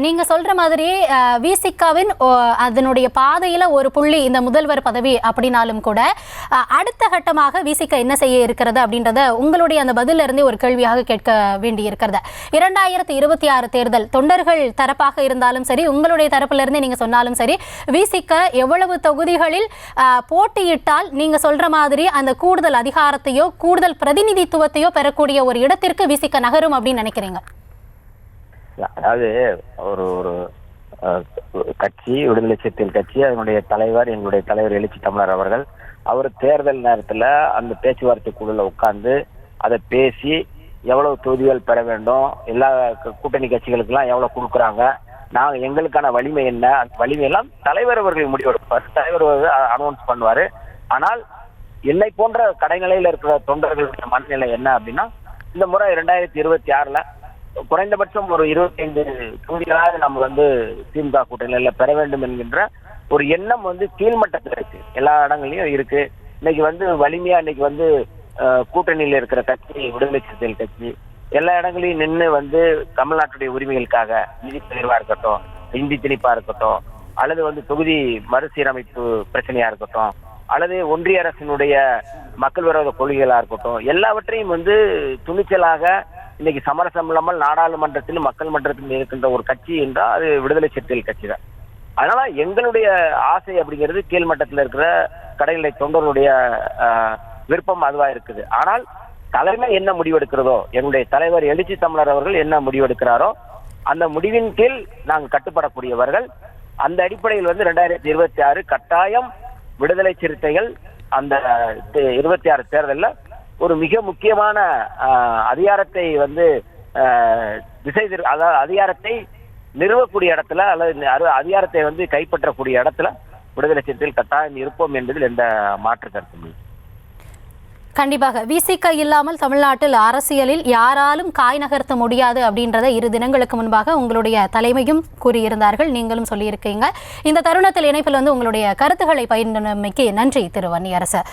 நீங்க சொல்ற மாதிரி விசிகாவின் அதனுடைய பாதையில ஒரு புள்ளி இந்த முதல்வர் பதவி அப்படின்னாலும் கூட அடுத்த கட்டமாக விசிக என்ன செய்ய இருக்கிறது அப்படின்றத உங்களுடைய அந்த பதில இருந்தே ஒரு கேள்வியாக கேட்க வேண்டி இருக்கிறது. 2026 தேர்தல் தொண்டர்கள் தரப்பாக இருந்தாலும் சரி, உங்களுடைய தரப்புல இருந்தே நீங்க சொன்னாலும் சரி, விசிக எவ்வளவு தொகுதிகளில் போட்டியிட்டால் நீங்க சொல்ற மாதிரி அந்த கூடுதல் அதிகாரத்தையோ கூடுதல் பிரதிநிதித்துவத்தையோ பெறக்கூடிய ஒரு இடத்திற்கு விசிக நகரும் அப்படின்னு நினைக்கிறீங்க? அதாவது ஒரு ஒரு கட்சி, விடுதலை சிறுத்தைகள் கட்சி, அதனுடைய தலைவர், எங்களுடைய தலைவர் எழுச்சி தமிழர் அவர்கள், அவர் தேர்தல் நேரத்துல அந்த பேச்சுவார்த்தை குழுல உட்கார்ந்து அதை பேசி எவ்வளவு தொகுதிகள் பெற வேண்டும், எல்லா கூட்டணி கட்சிகளுக்கெல்லாம் எவ்வளவு கொடுக்குறாங்க, நாங்க எங்களுக்கான வலிமை என்ன, அந்த வலிமையெல்லாம் தலைவர் அவர்கள் முடிவெடுப்பார். தலைவர் அனௌன்ஸ் பண்ணுவாரு. ஆனால் என்னை போன்ற கடைநிலையில இருக்கிற தொண்டர்களுடைய மனநிலை என்ன அப்படின்னா, இந்த முறை 2026ல குறைந்தபட்சம் ஒரு 25 தொகுதிகளாக நம்ம திமுக கூட்டணியில பெற வேண்டும் என்கின்ற ஒரு எண்ணம் கீழ்மட்டத்தில் இருக்கு, எல்லா இடங்களையும் இருக்கு. இன்னைக்கு வலிமையா இன்னைக்கு கூட்டணியில இருக்கிற கட்சி, விடுதலை சிறுத்தைகள் கட்சி எல்லா இடங்களையும் நின்று தமிழ்நாட்டுடைய உரிமைகளுக்காக நிதி பகிர்வா இருக்கட்டும், இந்தி திணிப்பா இருக்கட்டும், அல்லது தொகுதி மறுசீரமைப்பு பிரச்சனையா இருக்கட்டும், அல்லது ஒன்றிய அரசினுடைய மக்கள் விரோத கொள்கைகளா இருக்கட்டும், எல்லாவற்றையும் துணிச்சலாக இன்னைக்கு சமரசம் இல்லாமல் நாடாளுமன்றத்திலும் மக்கள் மன்றத்திலும் இருக்கின்ற ஒரு கட்சி என்றால் அது விடுதலை சிறுத்தைகள் கட்சி தான். அதனால எங்களுடைய ஆசை அப்படிங்கிறது கீழ்மட்டத்தில் இருக்கிற கடைநிலை தொண்டர்களுடைய விருப்பம் அதுவா இருக்குது. ஆனால் தலைமை என்ன முடிவெடுக்கிறதோ, எங்களுடைய தலைவர் எழுச்சி தமிழர் அவர்கள் என்ன முடிவெடுக்கிறாரோ அந்த முடிவின் கீழ் நாங்கள் கட்டுப்படக்கூடியவர்கள். அந்த அடிப்படையில் 2026 கட்டாயம் விடுதலை சிறுத்தைகள் அந்த 26 தேர்தலில் ஒரு மிக முக்கியமான அதிகாரத்தை அதிகாரத்தை நிறுவக்கூடிய இடத்துல அல்லது அதிகாரத்தை கைப்பற்றக்கூடிய இடத்துல விடுதலை சிறுத்தைகள் கட்டாயம் இருப்போம் என்பதில் எந்த மாற்று கருத்தும் இல்லை. கண்டிப்பாக விசிக இல்லாமல் தமிழ்நாட்டில் அரசியலில் யாராலும் காய் நகர்த்த முடியாது அப்படின்றத 2 தினங்களுக்கு முன்பாக உங்களுடைய தலைமையும் கூறியிருந்தார்கள், நீங்களும் சொல்லியிருக்கீங்க. இந்த தருணத்தில் இணைப்பில் உங்களுடைய கருத்துக்களை பகிர்ந்தமைக்கு நன்றி திரு வன்னியரசு.